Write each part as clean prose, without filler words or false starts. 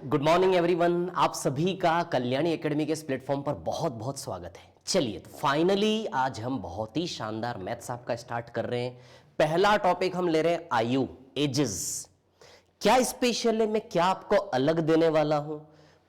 Good morning everyone. आप सभी का कल्याणी एकेडमी के इस प्लेटफॉर्म पर बहुत बहुत स्वागत है। चलिए तो फाइनली आज हम बहुत ही शानदार मैथ्स आपका स्टार्ट कर रहे हैं। पहला टॉपिक हम ले रहे हैं आयु, एजेस। क्या स्पेशल है, मैं क्या आपको अलग देने वाला हूं।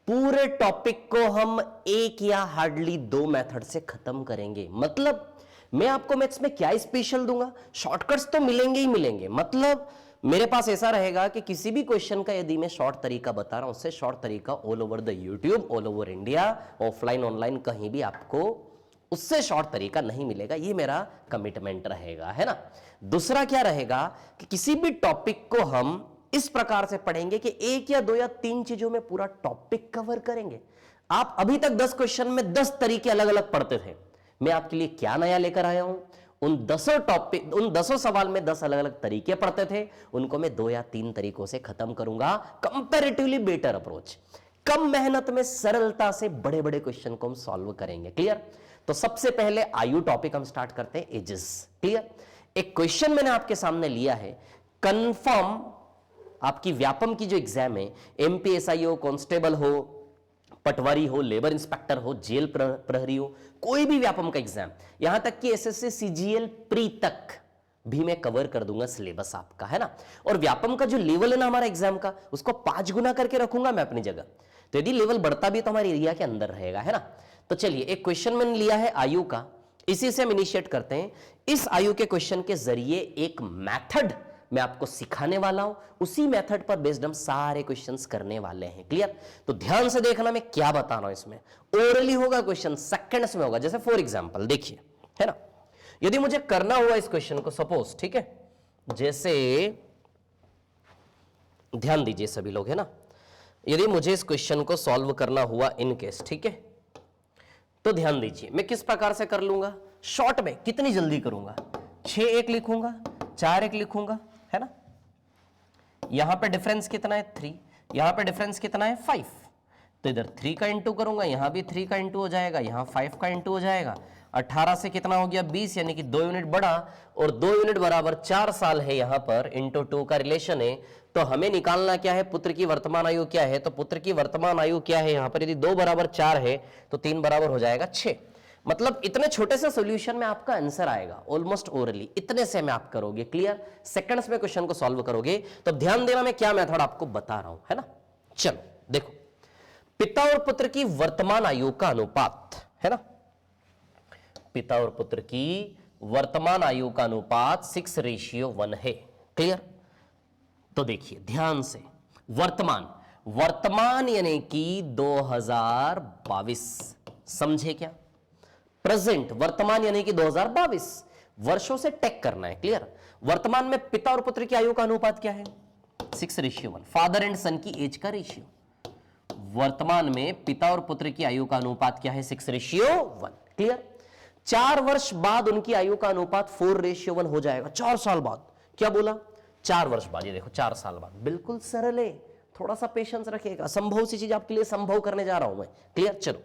पूरे टॉपिक को हम एक या हार्डली दो मेथड से खत्म करेंगे। मतलब मैं आपको मैथ्स में क्या स्पेशल दूंगा, शॉर्टकट्स तो मिलेंगे ही मिलेंगे। मतलब मेरे पास ऐसा रहेगा कि किसी भी क्वेश्चन का यदि मैं शॉर्ट तरीका बता रहा हूं, उससे शॉर्ट तरीका all over the YouTube, all over India, offline online कहीं भी आपको उससे शॉर्ट तरीका नहीं मिलेगा। ये मेरा कमिटमेंट रहेगा, है ना। दूसरा क्या रहेगा कि किसी भी टॉपिक को हम इस प्रकार से पढ़ेंगे कि एक या दो या तीन चीजों में पूरा टॉपिक कवर करेंगे। आप अभी तक 10 क्वेश्चन में 10 तरीके अलग अलग पढ़ते थे। मैं आपके लिए क्या नया लेकर आया हूं, उन 10 सवाल में 10 अलग अलग तरीके पढ़ते थे, उनको मैं 2 या 3 तरीकों से खत्म करूंगा। कंपैरेटिवली बेटर अप्रोच, कम मेहनत में सरलता से बड़े बड़े क्वेश्चन को हम सॉल्व करेंगे। क्लियर। तो सबसे पहले आयु टॉपिक हम स्टार्ट करते हैं, एजेस। क्लियर। एक क्वेश्चन मैंने आपके सामने लिया है, कंफर्म आपकी व्यापम की जो एग्जाम है, एमपीएसआई हो, कांस्टेबल हो, पटवारी हो, लेबर इंस्पेक्टर हो, जेल प्रहरी हो, कोई भी व्यापम का एग्जाम, यहां तक कि एसएससी सीजीएल प्री तक भी मैं कवर कर दूंगा सिलेबस आपका, है ना। और व्यापम का जो लेवल है ना हमारा एग्जाम का, उसको 5 गुना करके रखूंगा मैं अपनी जगह। तो यदि लेवल बढ़ता भी तो हमारे एरिया के अंदर रहेगा, है ना। तो चलिए एक क्वेश्चन मैंने लिया है आयु का, इसी से हम इनिशिएट करते हैं। इस आयु के क्वेश्चन के जरिए एक मैथड मैं आपको सिखाने वाला हूं, उसी मेथड पर बेस्ड हम सारे क्वेश्चंस करने वाले हैं। क्लियर। तो ध्यान से देखना मैं क्या बता रहा हूं। इसमें ओरली होगा क्वेश्चन, सेकंड्स में होगा। जैसे फॉर एग्जांपल देखिए, है ना, यदि मुझे करना हुआ इस क्वेश्चन को, सपोज, ठीक है, जैसे ध्यान दीजिए सभी लोग, है ना, यदि मुझे इस क्वेश्चन को सॉल्व करना हुआ इन केस, ठीक है, तो ध्यान दीजिए मैं किस प्रकार से कर लूंगा। शॉर्ट में कितनी जल्दी करूंगा, 6 1 लिखूंगा, 4 1 लिखूंगा, है ना। यहां पे डिफरेंस कितना है 3, यहां पे डिफरेंस कितना है 5, तो इधर 3 का इंटू करूंगा, यहां भी 3 का इंटू हो जाएगा, यहां 5 का इंटू हो जाएगा। 18 से कितना हो गया 20, यानी कि 2 यूनिट बढ़ा, और 2 यूनिट बराबर 4 साल है। यहां पर इंटू 2 का रिलेशन है, तो हमें निकालना क्या है, पुत्र की वर्तमान आयु क्या है। तो पुत्र की वर्तमान आयु क्या है, यहां पर यदि 2 बराबर 4 है तो 3 बराबर हो जाएगा 6। मतलब इतने छोटे से सॉल्यूशन में आपका आंसर आएगा, ऑलमोस्ट ओरली इतने से में आप करोगे। क्लियर। सेकंड्स में क्वेश्चन को सॉल्व करोगे। तो ध्यान देना मैं क्या मेथड आपको बता रहा हूं, है ना। चलो देखो, पिता और पुत्र की वर्तमान आयु का अनुपात, है ना, पिता और पुत्र की वर्तमान आयु का अनुपात 6:1 है। क्लियर। तो देखिए ध्यान से, वर्तमान यानी कि 2022, समझे क्या। प्रेजेंट, वर्तमान यानी कि 2022, वर्षों से टैग करना है। क्लियर। वर्तमान में पिता और पुत्र की आयु का अनुपात क्या है, 6:1, फादर एंड सन की एज का रेशियो। वर्तमान में पिता और पुत्र की आयु का अनुपात क्या है, 6:1। क्लियर। 4 वर्ष बाद उनकी आयु का अनुपात 4:1 हो जाएगा। 4 साल बाद, क्या बोला, 4 वर्ष बाद। ये देखो 4 साल बाद, बिल्कुल सरल है, थोड़ा सा पेशेंस रखिएगा। संभव सी चीज आपके लिए संभव करने जा रहा हूं मैं। क्लियर। चलो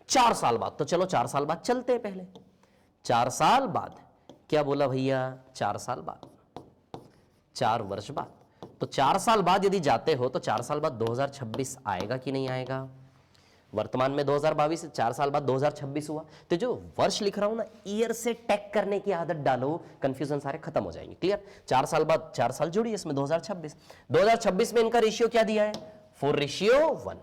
4 साल बाद, तो चलो 4 साल बाद चलते हैं। पहले 4 साल बाद, क्या बोला भैया, 4 साल बाद, 4 वर्ष बाद। तो 4 साल बाद यदि जाते हो तो 4 साल बाद 2026 आएगा कि नहीं आएगा। वर्तमान में 2022, 4 साल बाद 2026 हुआ। तो जो वर्ष लिख रहा हूं ना, ईयर से टैग करने की आदत डालो, कंफ्यूजन सारे खत्म हो जाएंगे। क्लियर। 4 साल बाद 4 साल जुड़ी इसमें 2026 में इनका रेशियो क्या दिया है, 4:1।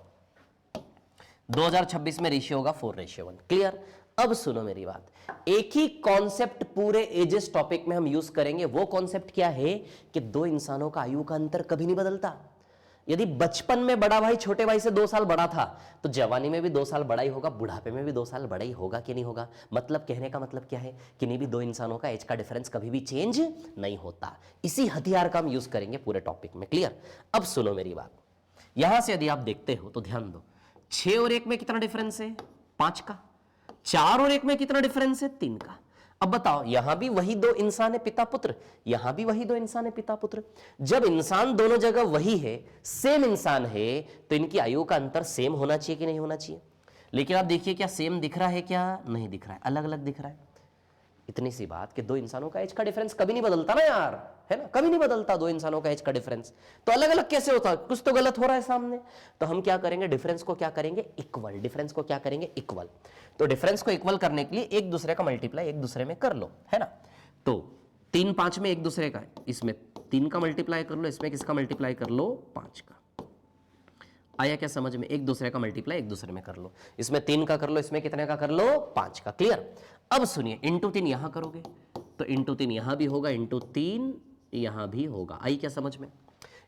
2026 में रेशियो होगा 4:1। क्लियर। अब सुनो मेरी बात, एक ही कॉन्सेप्ट पूरे एजेस टॉपिक में हम यूज करेंगे। वो कॉन्सेप्ट क्या है कि दो इंसानों का आयु का अंतर कभी नहीं बदलता। यदि बचपन में बड़ा भाई छोटे भाई से 2 साल बड़ा था, तो जवानी में भी 2 साल बड़ा ही होगा, बुढ़ापे में भी 2 साल बड़ा ही होगा कि नहीं होगा। मतलब कहने का मतलब क्या है कि नहीं भी दो इंसानों का एज का डिफरेंस कभी भी चेंज नहीं होता। इसी हथियार का हम यूज करेंगे पूरे टॉपिक में। क्लियर। अब सुनो मेरी बात, यहां से यदि आप देखते हो तो ध्यान दो, 6 और 1 में कितना डिफरेंस है, 5 का। 4 और 1 में कितना डिफरेंस है, 3 का। अब बताओ, यहां भी वही 2 इंसान है पिता पुत्र, यहां भी वही 2 इंसान है पिता पुत्र। जब इंसान दोनों जगह वही है, सेम इंसान है, तो इनकी आयु का अंतर सेम होना चाहिए कि नहीं होना चाहिए। लेकिन आप देखिए, क्या सेम दिख रहा है, क्या नहीं दिख रहा है, अलग अलग दिख रहा है। इतनी सी बात कि दो इंसानों का एज का डिफरेंस कभी नहीं बदलता ना यार, है ना, कभी नहीं बदलता दो इंसानों का एज का डिफरेंस। तो अलग अलग कैसे होता है, कुछ तो गलत हो रहा है सामने। तो हम क्या करेंगे, डिफरेंस को क्या करेंगे, इक्वल। डिफरेंस को क्या करेंगे, इक्वल। तो डिफरेंस को इक्वल करने के लिए एक दूसरे का मल्टीप्लाई एक दूसरे में कर लो, है ना। तो 3 5 में एक दूसरे का, इसमें 3 का मल्टीप्लाई कर लो, इसमें किसका मल्टीप्लाई कर लो, 5 का। आया क्या समझ में, एक दूसरे का मल्टीप्लाई एक दूसरे में कर लो, इसमें 3 का कर लो, इसमें कितने का कर लो, 5 का। क्लियर। अब सुनिए, इंटू 3 यहां करोगे तो इंटू 3 यहां भी होगा, इंटू 3 यहां भी होगा। आई क्या समझ में,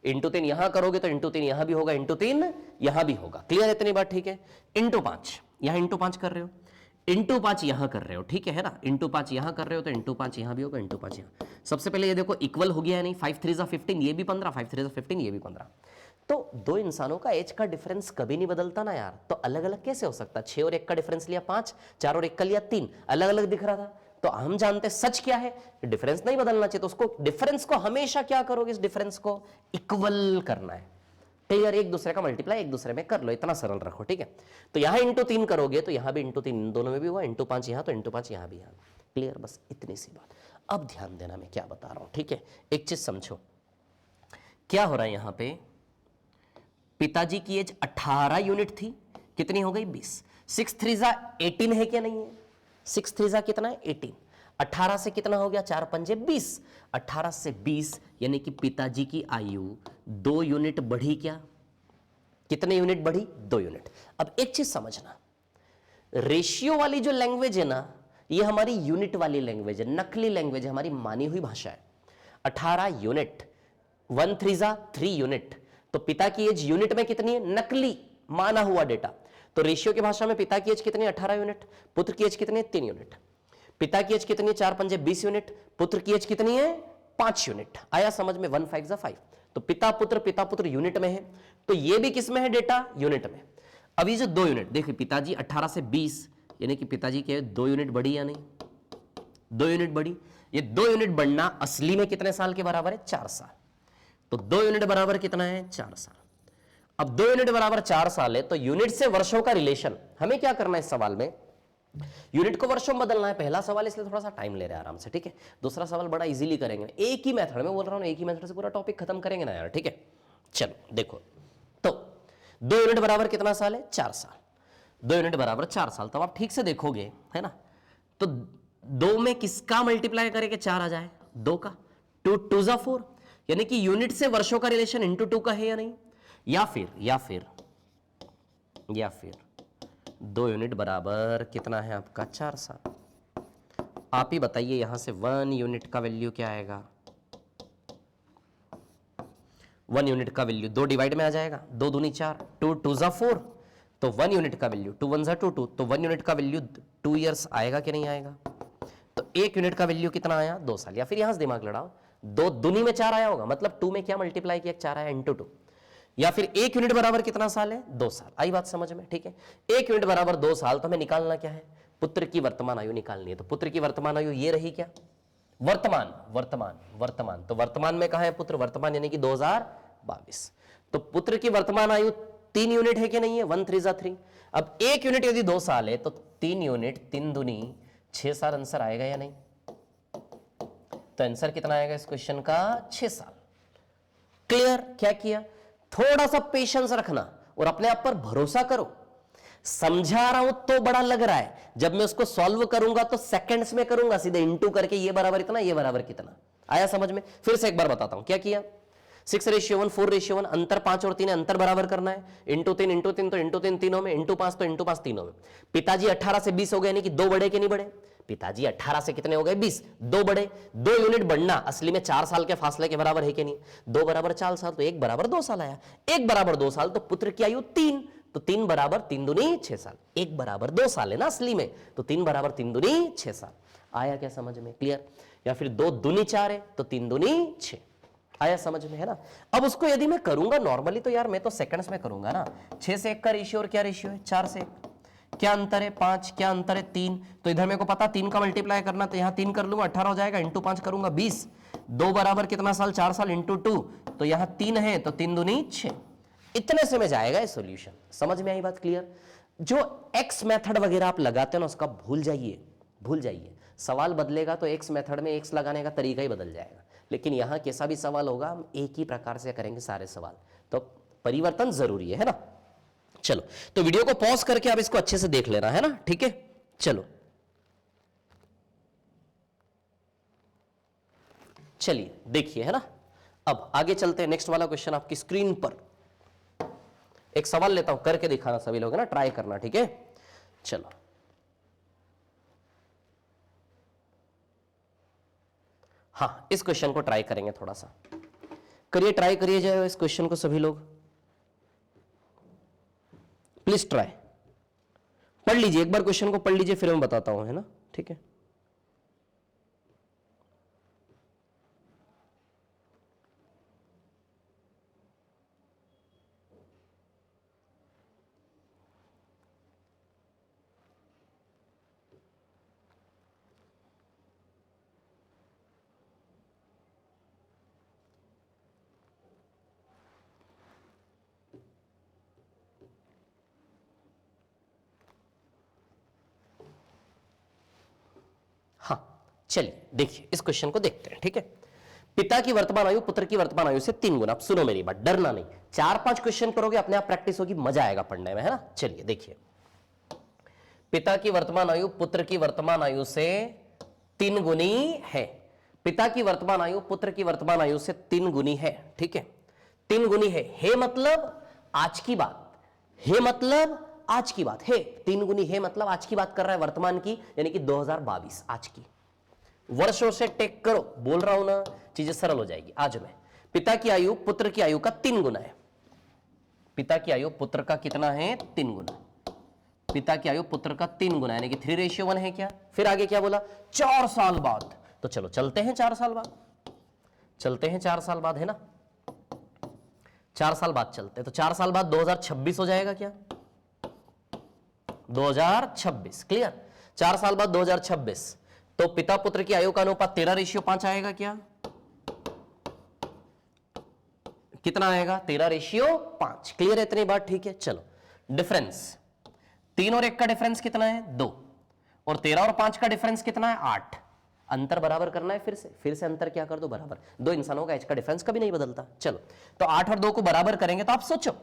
इंटू 3 यहां करोगे तो इंटू 3 यहां भी होगा, इंटू 3 यहां भी होगा। क्लियर, इतनी बात ठीक है। इंटू 5 यहां इंटू 5 कर रहे हो, इंटू 5 यहां कर रहे हो, ठीक है ना। इंटू 5 यहां कर रहे हो तो इंटू 5 यहां भी होगा, इंटू 5 यहां। सबसे पहले ये देखो इक्वल हो गया है नहीं, 5 3 15, ये भी 15, 5 3 15, ये भी 15। तो दो इंसानों का एज का डिफरेंस कभी नहीं बदलता ना यार। तो अलग अलग कैसे हो सकता, 6 और 1 का डिफरेंस लिया 5, 4 और 1 का लिया 3, अलग अलग दिख रहा था। तो हम जानते सच क्या है, डिफरेंस नहीं बदलना चाहिए। तो उसको डिफरेंस को हमेशा क्या करोगे, इस डिफरेंस को इक्वल करना है। क्लियर, एक दूसरे का मल्टीप्लाई एक दूसरे में कर लो, इतना सरल रखो, ठीक है। तो यहां इंटू 3 करोगे तो यहां भी इंटू 3, दोनों में भी हुआ, इंटू 5 यहां तो इंटू 5 यहां भी। यहां क्लियर, बस इतनी सी बात। अब ध्यान देना मैं क्या बता रहा हूं, ठीक है। एक चीज समझो, क्या हो रहा है यहां पे, पिताजी की एज 18 यूनिट थी, कितनी हो गई 20। 6 3 18 है क्या नहीं है, 6 3 कितना है 18, 18 से कितना हो गया 4 5 20, 18 से 20 यानी कि पिताजी की आयु 2 यूनिट बढ़ी। क्या, कितने यूनिट बढ़ी, 2 यूनिट। अब एक चीज समझना, रेशियो वाली जो लैंग्वेज है ना, ये हमारी यूनिट वाली लैंग्वेज है, नकली लैंग्वेज है, हमारी मानी हुई भाषा है। 18 यूनिट, 1 3 3 यूनिट। तो पिता की एज यूनिट में कितनी है, नकली माना हुआ डेटा। तो रेशियो की भाषा में पिता की एज कितनी है 18 यूनिट, पुत्र की एज कितनी है 3 यूनिट। पिता की एज कितनी है 4 5 20 यूनिट, पुत्र की एज कितनी है 5 यूनिट। आया समझ में, 1 5 5। तो पिता पुत्र यूनिट में है, तो ये भी किस में है डेटा, यूनिट में। अब ये जो 2 यूनिट देखिए, पिताजी 18 से 20 यानी कि पिताजी के 2 यूनिट बढ़ी या नहीं, 2 यूनिट बढ़ी। ये 2 यूनिट बढ़ना असली में कितने साल के बराबर है, 4 साल। तो 2 यूनिट बराबर कितना है, 4 साल। अब 2 यूनिट बराबर 4 साल है, तो यूनिट से वर्षों का रिलेशन हमें क्या करना है इस सवाल में, यूनिट को वर्षों में बदलना है। पहला सवाल इसलिए थोड़ा सा टाइम ले रहे हैं आराम से, ठीक है। दूसरा सवाल बड़ा इजीली करेंगे, एक ही मेथड में बोल रहा हूं, एक ही मेथड से पूरा टॉपिक खत्म करेंगे ना यार, ठीक है। चलो देखो, तो 2 यूनिट बराबर कितना साल है, 4 साल। 2 यूनिट बराबर 4 साल, तब आप ठीक से देखोगे, है ना। तो 2 में किसका मल्टीप्लाई करेंगे 4 आ जाए, 2 का, 2 2 4, यानी कि यूनिट से वर्षों का रिलेशन इंटू 2 का है या नहीं। या फिर 2 यूनिट बराबर कितना है आपका, 4 साल। आप ही बताइए यहां से 1 यूनिट का वैल्यू क्या आएगा, 1 यूनिट का वैल्यू 2 डिवाइड में आ जाएगा, 2 दूनी 4, 2 2 4, तो 1 यूनिट का वैल्यू 2 1 2 2, तो 1 यूनिट का वैल्यू 2 ईयर्स आएगा कि नहीं आएगा। तो 1 यूनिट का वैल्यू कितना आया, 2 साल। या फिर यहां से दिमाग लड़ाओ, 2 दूनी में 4 आया होगा, मतलब 2 में क्या मल्टीप्लाई किया, 4 आया इंटू 2। या फिर 1 यूनिट बराबर कितना साल है, 2 साल। आई बात समझ में, ठीक है। 1 यूनिट बराबर 2 साल, तो हमें निकालना क्या है, पुत्र की वर्तमान आयु निकालनी है। तो पुत्र की वर्तमान आयु ये रही क्या, वर्तमान। तो वर्तमान में कहा है पुत्र, वर्तमान यानी कि 2022। तो पुत्र की वर्तमान आयु 3 यूनिट है कि नहीं है, 1 3 3। अब 1 यूनिट यदि 2 साल है तो 3 यूनिट 3 दूनी 6 साल, आंसर आएगा या नहीं। तो आंसर कितना आएगा इस क्वेश्चन का, 6 साल। क्लियर, क्या किया, थोड़ा सा पेशेंस रखना और अपने आप पर भरोसा करो। समझा रहा हूं तो बड़ा लग रहा है, जब मैं उसको सॉल्व करूंगा तो सेकंड्स में करूंगा, सीधे इंटू करके ये बराबर इतना, ये बराबर कितना। आया समझ में, फिर से एक बार बताता हूं क्या किया। 6:1, 4:1, अंतर 5 और 3 है, अंतर बराबर करना है। इंटू 3 तो इंटू 3 तीनों में, इंटू 5 तो इंटू 5 तीनों में। पिताजी 18 से 20 हो गए, यानी कि 2 बढ़े कि नहीं बढ़े, पिताजी 18 से कितने हो गए 20, 2 बढ़े। 2 यूनिट बढ़ना असली में 4 साल के फासले के बराबर है कि नहीं, 2 बराबर 4 साल, तो 1 बराबर 2 साल आया। 1 बराबर 2 साल, तो पुत्र की आयु 3, तो 3 बराबर 3 दूनी 6 साल। 1 बराबर 2 साल है ना असली में, तो 3 बराबर 3 दूनी 6 साल। आया क्या समझ में, क्लियर। या फिर 2 दूनी 4 है, तो 3 दूनी 6। आया समझ में, है ना। अब उसको यदि मैं करूंगा नॉर्मली, तो यार मैं तो सेकंड्स में करूंगा ना। 6 से 1 का रेशियो और क्या रेशियो है, 4 से 1, क्या अंतर है 5, क्या अंतर है 3। तो इधर मेरे को पता 3 का मल्टीप्लाई करना, तो यहां 3 कर लूंगा, 18 हो जाएगा, इंटू 5 करूंगा 20। 2 बराबर कितना साल, 4 साल, इंटू 2, तो यहां 3 है, तो 3 दूनी 6। इतने से में जाएगा ये सॉल्यूशन। समझ में आई बात, क्लियर। जो एक्स मेथड वगैरह आप लगाते हो ना, उसका भूल जाइए। सवाल बदलेगा तो एक्स मेथड में एक्स लगाने का तरीका ही बदल जाएगा, लेकिन यहां कैसा भी सवाल होगा हम एक ही प्रकार से करेंगे सारे सवाल, तो परिवर्तन जरूरी है ना। चलो तो वीडियो को पॉज करके आप इसको अच्छे से देख लेना है ना, ठीक है। चलो चलिए देखिए, है ना। अब आगे चलते हैं, नेक्स्ट वाला क्वेश्चन आपकी स्क्रीन पर। एक सवाल लेता हूं, करके दिखाना सभी लोग, है ना, ट्राई करना, ठीक है। चलो हाँ, इस क्वेश्चन को ट्राई करेंगे, थोड़ा सा करिए, ट्राई करिए जाए इस क्वेश्चन को सभी लोग, प्लीज ट्राई। पढ़ लीजिए एक बार क्वेश्चन को, पढ़ लीजिए, फिर मैं बताता हूं, है ना, ठीक है। हाँ चलिए देखिए, इस क्वेश्चन को देखते हैं, ठीक है। पिता की वर्तमान आयु पुत्र की वर्तमान आयु से 3 गुना। अब सुनो मेरी बात, डरना नहीं, 4-5 क्वेश्चन करोगे अपने आप प्रैक्टिस होगी, मजा आएगा पढ़ने में, है ना। चलिए देखिए, पिता की वर्तमान आयु पुत्र की वर्तमान आयु से 3 गुनी है। पिता की वर्तमान आयु पुत्र की वर्तमान आयु से 3 गुनी है, ठीक है। 3 गुनी है मतलब आज की बात, है मतलब आज की बात है, 3 गुनी है मतलब आज की बात कर रहा है, वर्तमान की, यानी कि 2022 आज की। वर्षों से टेक करो, बोल रहा हूं ना, चीजें सरल हो जाएगी। आज में पिता की आयु पुत्र की आयु का 3 गुना है। पिता की आयु पुत्र का कितना है? 3 गुना। पिता की आयु पुत्र का 3 गुना, यानी कि 3:1 है क्या। फिर आगे क्या बोला? 4 साल बाद। तो चलो चलते हैं 4 साल बाद, चलते हैं 4 साल बाद, है ना। 4 साल बाद चलते हैं, तो 4 साल बाद 2026 हो जाएगा क्या? 2026, क्लियर। 4 साल बाद 2026, तो पिता पुत्र की आयु का अनुपात 13:5 आएगा क्या? कितना आएगा? 13:5, क्लियर है इतनी बात, ठीक है। चलो डिफरेंस, 3 और 1 का डिफरेंस कितना है? 2, और 13 और 5 का डिफरेंस कितना है? 8। अंतर बराबर करना है, फिर से अंतर क्या कर दो? बराबर। दो इंसानों का एज का डिफरेंस कभी नहीं बदलता। चलो तो 8 और 2 को बराबर करेंगे, तो आप सोचो,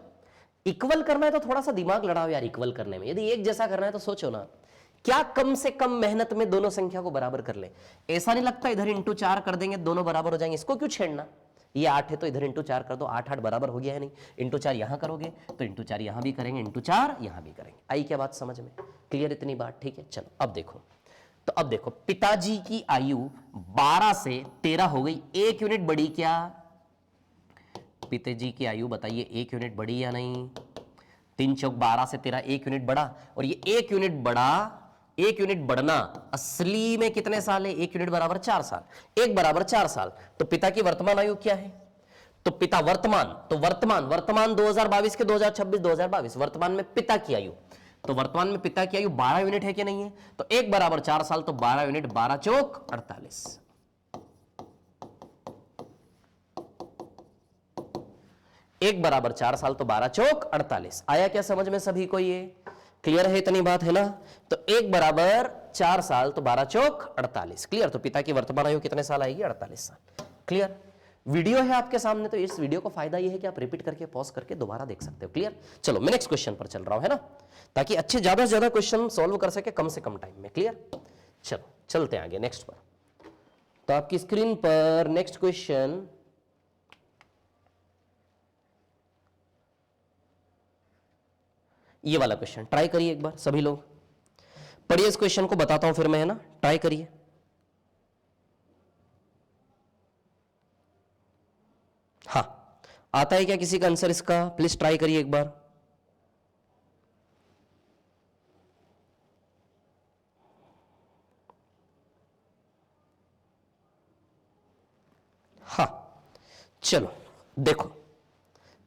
इक्वल करना है तो थोड़ा सा दिमाग लड़ाओ यार इक्वल करने में। यदि एक जैसा करना है तो सोचो ना, क्या कम से कम मेहनत में दोनों संख्या को बराबर कर ले। ऐसा नहीं लगता इधर इंटू 4 कर देंगे दोनों बराबर हो जाएंगे, इसको क्यों छेड़ना। ये 8 है तो इधर इंटू 4 कर दो, 8 बराबर हो गया है नहीं। इंटू 4 यहां करोगे तो इंटू 4 यहां भी करेंगे, इंटू 4 यहां भी करेंगे। आई क्या बात समझ में? क्लियर इतनी बात, ठीक है। चलो अब देखो, तो अब देखो, पिताजी की आयु 12 से 13 हो गई, 1 यूनिट बढ़ी क्या? पिताजी की आयु बताइए 1 यूनिट बढ़ी या नहीं? 3 चौक 12 से 13, 1 यूनिट बढ़ा। और ये 1 यूनिट बढ़ा, 1 यूनिट बढ़ना असली में कितने साल है? 1 यूनिट बराबर 4 साल, 1 बराबर 4 साल। तो पिता की वर्तमान आयु क्या है? तो पिता वर्तमान, तो वर्तमान 2022 के 2026, 2022 वर्तमान में पिता की आयु, तो वर्तमान में पिता की आयु 12 यूनिट है कि नहीं है? तो 1 बराबर 4 साल, तो 12 यूनिट, 12 चौक 48। 1 बराबर 4 साल, तो 12 चौक 48। आया क्या समझ में सभी को? ये क्लियर है इतनी बात, है ना। तो 1 बराबर 4 साल, तो 12 चौक 48, क्लियर। तो पिता की वर्तमान आयु कितने साल आएगी? 48 साल, क्लियर। वीडियो है आपके सामने, तो इस वीडियो को फायदा ये है कि आप रिपीट करके पॉज करके दोबारा देख सकते हो, क्लियर। चलो मैं नेक्स्ट क्वेश्चन पर चल रहा हूं, है ना, ताकि अच्छे ज्यादा से ज्यादा क्वेश्चन सॉल्व कर सके कम से कम टाइम में, क्लियर। चलो चलते हैं आगे नेक्स्ट पर। तो आपकी स्क्रीन पर नेक्स्ट क्वेश्चन, ये वाला क्वेश्चन ट्राई करिए एक बार सभी लोग, पढ़िए इस क्वेश्चन को, बताता हूं फिर मैं, है ना, ट्राई करिए। हाँ आता है क्या किसी का आंसर इसका? प्लीज ट्राई करिए एक बार। हाँ चलो देखो,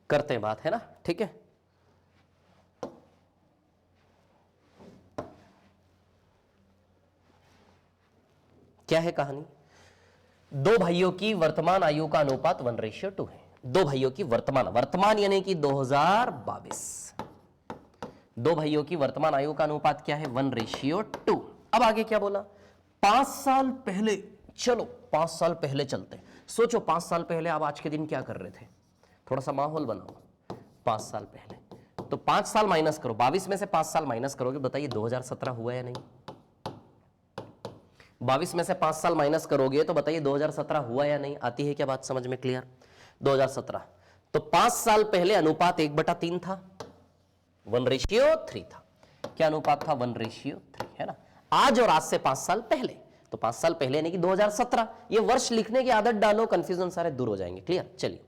करते हैं बात, है ना, ठीक है। क्या है कहानी? 2 भाइयों की वर्तमान आयु का अनुपात 1:2 है। 2 भाइयों की वर्तमान यानी कि 2022, 2 भाइयों की वर्तमान आयु का अनुपात क्या है? 1:2। अब आगे क्या बोला? 5 साल पहले, चलो 5 साल पहले चलते हैं। सोचो 5 साल पहले आप आज के दिन क्या कर रहे थे, थोड़ा सा माहौल बनाओ। 5 साल पहले तो 5 साल माइनस करो, 22 में से 5 साल माइनस करोगे, बताइए 2017 हुआ या नहीं। 22 में से 5 साल माइनस करोगे तो बताइए 2017 हुआ या नहीं। आती है क्या बात समझ में, क्लियर। 2017 तो 5 साल पहले अनुपात 1/3 था, 1:3 था। क्या अनुपात था, 1:3, है ना। आज और आज से 5 साल पहले, तो 5 साल पहले यानी कि 2017। ये वर्ष लिखने की आदत डालो, कंफ्यूजन सारे दूर हो जाएंगे, क्लियर। चलिए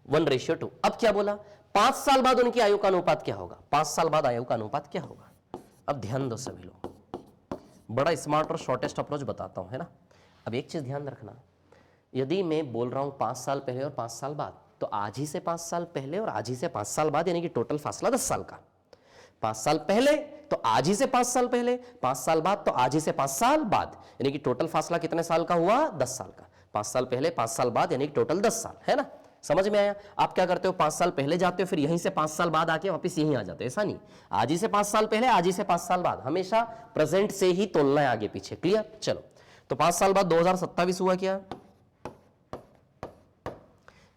1:2। अब क्या बोला, 5 साल बाद उनकी आयु का अनुपात क्या होगा, 5 साल बाद आयु का अनुपात क्या होगा। अब ध्यान दो सभी लोग, बड़ा स्मार्ट और शॉर्टेस्ट अप्रोच बताता हूं, है ना। अब एक चीज ध्यान रखना, यदि मैं बोल रहा हूं 5 साल पहले और 5 साल बाद, तो आज ही से 5 साल पहले और आज ही से 5 साल बाद, यानी कि टोटल फासला 10 साल का। 5 साल पहले तो आज ही से 5 साल पहले, 5 साल बाद तो आज ही से 5 साल बाद, यानी कि टोटल फासला कितने साल का हुआ, 10 साल का। 5 साल पहले 5 साल बाद, यानी कि टोटल 10 साल, है ना। समझ में आया। आप क्या करते हो, 5 साल पहले जाते हो, फिर यहीं से 5 साल बाद आके वापस यहीं आ जाते हो, ऐसा नहीं। आज ही से 5 साल पहले, आज ही से 5 साल बाद, हमेशा प्रेजेंट से ही तोलना है आगे पीछे, क्लियर। चलो तो 5 साल बाद 2027 हुआ, क्या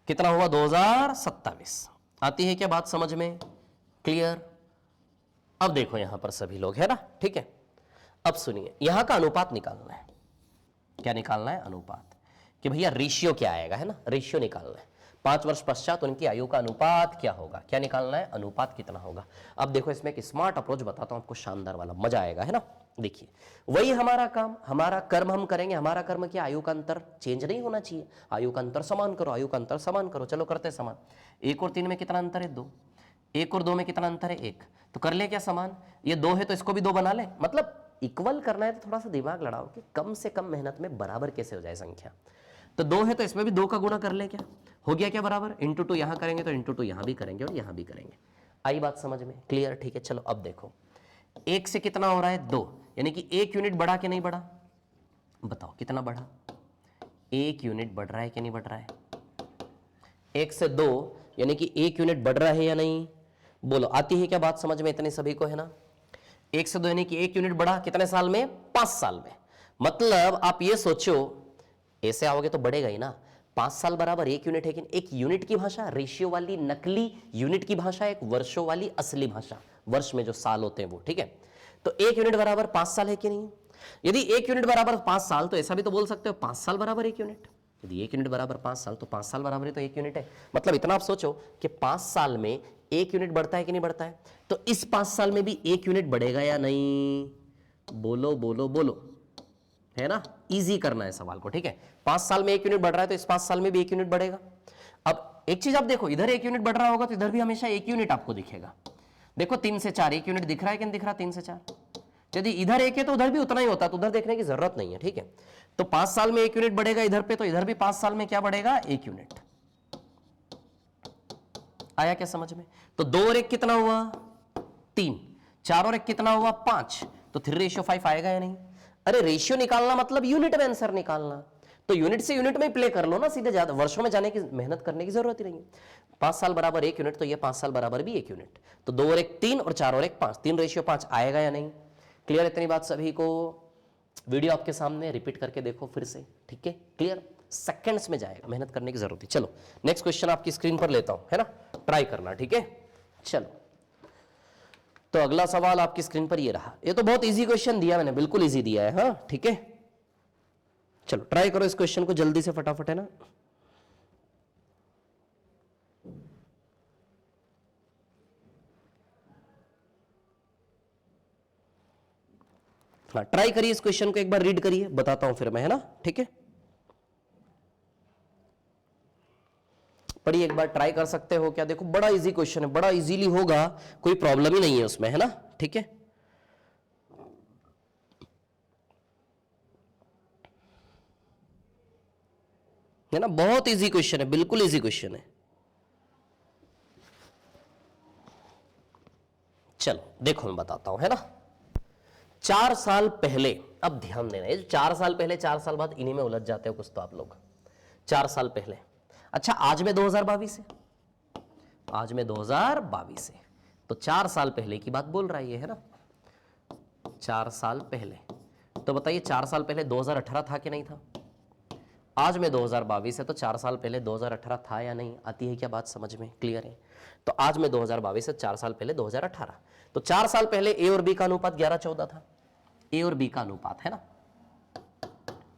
कितना हुआ, 2027। आती है क्या बात समझ में, क्लियर। अब देखो यहां पर सभी लोग, है ना, ठीक है। अब सुनिए, यहां का अनुपात निकालना है। क्या निकालना है, अनुपात, कि भैया रेशियो क्या आएगा, है ना, रेशियो निकालना है। 5 वर्ष पश्चात उनकी आयु का अनुपात क्या होगा, क्या निकालना है, अनुपात कितना होगा। अब देखो इसमें एक स्मार्ट अप्रोच बताता हूं आपको, शानदार वाला, मजा आएगा, है ना। देखिए वही हमारा काम, हमारा कर्म हम करेंगे। हमारा कर्म क्या, आयु का अंतर चेंज नहीं होना चाहिए, आयु का अंतर समान करो, आयु का अंतर समान करो। चलो करते समान। 1 और 3 में कितना अंतर है, 2। 1 और 2 में कितना अंतर है, 1। तो कर ले क्या समान, ये 2 है तो इसको भी 2 बना ले। मतलब इक्वल करना है तो थोड़ा सा दिमाग लड़ाओ कि कम से कम मेहनत में बराबर कैसे हो जाए संख्या। तो 2 है तो इसमें भी 2 का गुणा कर ले, क्या हो गया, क्या बराबर, इंटू 2 यहां करेंगे तो इंटू 2 यहां भी करेंगे और यहां भी करेंगे। आई बात समझ में, क्लियर, ठीक है। चलो अब देखो 1 से कितना हो रहा है, 2, यानी कि 1 यूनिट बढ़ा कि नहीं बढ़ा, बताओ कितना बढ़ा, 1 यूनिट बढ़ रहा है कि नहीं बढ़ रहा है। 1 से 2 यानी कि 1 यूनिट बढ़ रहा है या नहीं, बोलो। आती है क्या बात समझ में, इतने सभी को, है ना। 1 से 2 यानी कि 1 यूनिट बढ़ा, कितने साल में, 5 साल में। मतलब आप ये सोचो, ऐसे आओगे तो बढ़ेगा ही ना। 5 साल बराबर 1 यूनिट है कि एक यूनिट की भाषा, रेशियो वाली नकली यूनिट की भाषा, एक वर्षों वाली असली भाषा, वर्ष में जो साल होते हैं वो, ठीक है। तो 1 यूनिट बराबर 5 साल है कि नहीं। यदि 1 यूनिट बराबर 5 साल, तो ऐसा भी तो बोल सकते हो 5 साल बराबर 1 यूनिट। यदि 1 यूनिट बराबर 5 साल, तो 5 साल बराबर ही तो 1 यूनिट है। मतलब इतना आप सोचो कि 5 साल में 1 यूनिट बढ़ता है कि नहीं बढ़ता है। तो इस 5 साल में भी 1 यूनिट बढ़ेगा या नहीं, बोलो बोलो बोलो, है ना। इजी करना है सवाल को, ठीक है। 5 साल में 1 यूनिट बढ़ रहा है तो इस 5 साल में भी 1 यूनिट बढ़ेगा। अब एक चीज आप देखो, इधर 1 यूनिट बढ़ रहा होगा तो इधर भी हमेशा 1 यूनिट आपको दिखेगा। देखो 3 से 4 1 यूनिट दिख रहा है कि नहीं दिख रहा, 3 से 4। यदि इधर 1 है तो उधर भी उतना ही होता, तो उधर देखने की जरूरत नहीं है, ठीक है। तो 5 साल में 1 यूनिट बढ़ेगा इधर पे, तो इधर भी 5 साल में क्या बढ़ेगा, 1 यूनिट। आया क्या समझ में। तो 2 और 1 कितना हुआ, 3, 4 और 1 कितना हुआ, 5। तो 3:5 आएगा या नहीं। अरे रेशियो निकालना मतलब यूनिट में आंसर निकालना, तो यूनिट से यूनिट में प्ले कर लो ना सीधे, ज्यादा वर्षों में जाने की मेहनत करने की जरूरत ही नहीं है। 5 साल बराबर 1 यूनिट, तो ये 5 साल बराबर भी 1 यूनिट। तो 2 और 1 3 और 4 और 1 5, 3:5 आएगा या नहीं। क्लियर, इतनी बात सभी को। वीडियो आपके सामने, रिपीट करके देखो फिर से, ठीक है, क्लियर। सेकंड्स में जाएगा, मेहनत करने की जरूरत है। चलो नेक्स्ट क्वेश्चन आपकी स्क्रीन पर लेता हूं, है ना, ट्राई करना, ठीक है। चलो तो अगला सवाल आपकी स्क्रीन पर ये रहा। ये तो बहुत इजी क्वेश्चन दिया मैंने, बिल्कुल इजी दिया है, हाँ ठीक है। चलो ट्राई करो इस क्वेश्चन को जल्दी से, फटाफट, है ना। हाँ ट्राई करिए इस क्वेश्चन को, एक बार रीड करिए, बताता हूं फिर मैं, है ना, ठीक है। पढ़िए एक बार, ट्राई कर सकते हो क्या। देखो बड़ा इजी क्वेश्चन है, बड़ा इजीली होगा, कोई प्रॉब्लम ही नहीं है उसमें, है ना, ठीक है। है ना, बहुत इजी क्वेश्चन है, बिल्कुल इजी क्वेश्चन है। चलो देखो मैं बताता हूं, है ना। 4 साल पहले, अब ध्यान देना, ये 4 साल पहले 4 साल बाद, इन्हीं में उलझ जाते हो कुछ तो आप लोग। 4 साल पहले, अच्छा आज में 2022 है, आज में 2022 है, तो 4 साल पहले की बात बोल रहा है ये, है ना। 4 साल पहले तो बताइए 4 साल पहले 2018 था कि नहीं था? आज में 2022 है, तो 4 साल पहले 2018 था या नहीं? आती है क्या बात समझ में? क्लियर है? तो आज में 2022 है, 4 साल पहले 2018। तो 4 साल पहले ए और बी का अनुपात 11-14 था। ए और बी का अनुपात है ना,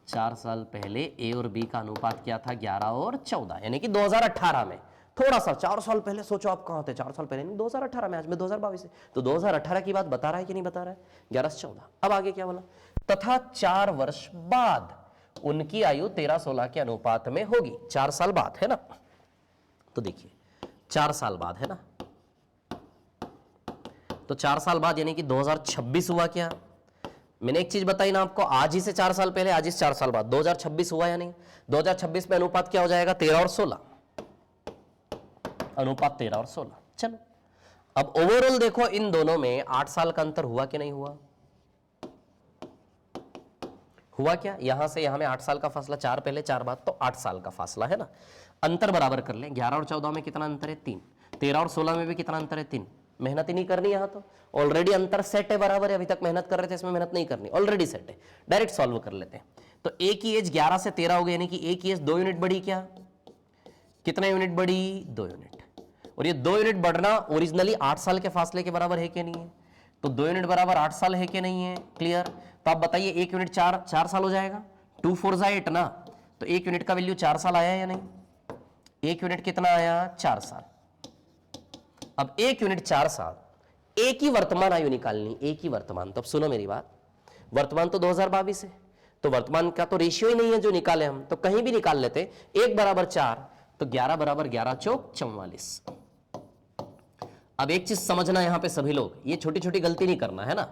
4 साल पहले ए और बी का अनुपात क्या था? 11 और 14, यानी कि 2018 में। थोड़ा सा 4 साल पहले सोचो आप कहां थे? 4 साल पहले नहीं, 2018 में। आज में 2022 है, तो 2018 की बात बता रहा है कि नहीं बता रहा है? 11 से 14। अब आगे क्या बोला? तथा 4 वर्ष बाद उनकी आयु 13-16 के अनुपात में होगी। 4 साल बाद है ना, तो देखिए 4 साल बाद है ना, तो 4 साल बाद यानी कि 2026 हुआ क्या? मैंने एक चीज बताई ना आपको, आज ही से 4 साल पहले, आज ही से 4 साल बाद 2026 हुआ या नहीं? 2026 में अनुपात क्या हो जाएगा? 13 और 16, अनुपात 13 और 16। चलो अब ओवरऑल देखो, इन दोनों में 8 साल का अंतर हुआ कि नहीं हुआ? हुआ क्या? यहां से यहां में 8 साल का फासला, 4 पहले 4 बाद, तो 8 साल का फासला है ना। अंतर बराबर कर लें, 11 और 14 में कितना अंतर है? 3। 13 और 16 में भी कितना अंतर है? 3। मेहनत ही नहीं करनी यहां, तो ऑलरेडी अंतर सेट है, बराबर है। अभी तक मेहनत कर रहे थे, इसमें मेहनत नहीं करनी, ऑलरेडी सेट है। डायरेक्ट सॉल्व कर लेते हैं। तो ए की एज 11 से 13 हो गई, यानी कि ए की एज 2 यूनिट बढ़ी क्या? कितना यूनिट बढ़ी? 2 यूनिट। और ये 2 यूनिट बढ़ना ओरिजिनली 8 साल के फासले के बराबर है कि नहीं है? तो 2 यूनिट बराबर 8 साल है कि नहीं है? क्लियर? तो आप बताइए 1 यूनिट 4 साल हो जाएगा, 2 4 जा 8 ना, तो 1 यूनिट का वैल्यू 4 साल आया या नहीं? 1 यूनिट कितना आया? 4 साल। अब 1 यूनिट 4 साल, एक ही वर्तमान आयु निकालनी, एक ही वर्तमान। तो अब सुनो मेरी बात, वर्तमान तो 2022 है, तो वर्तमान का तो रेशियो ही नहीं है जो निकाले हम, तो कहीं भी निकाल लेते। 1 बराबर 4, तो 11 बराबर 11 चौक 44। अब एक चीज समझना यहां पे सभी लोग, ये छोटी छोटी गलती नहीं करना है ना।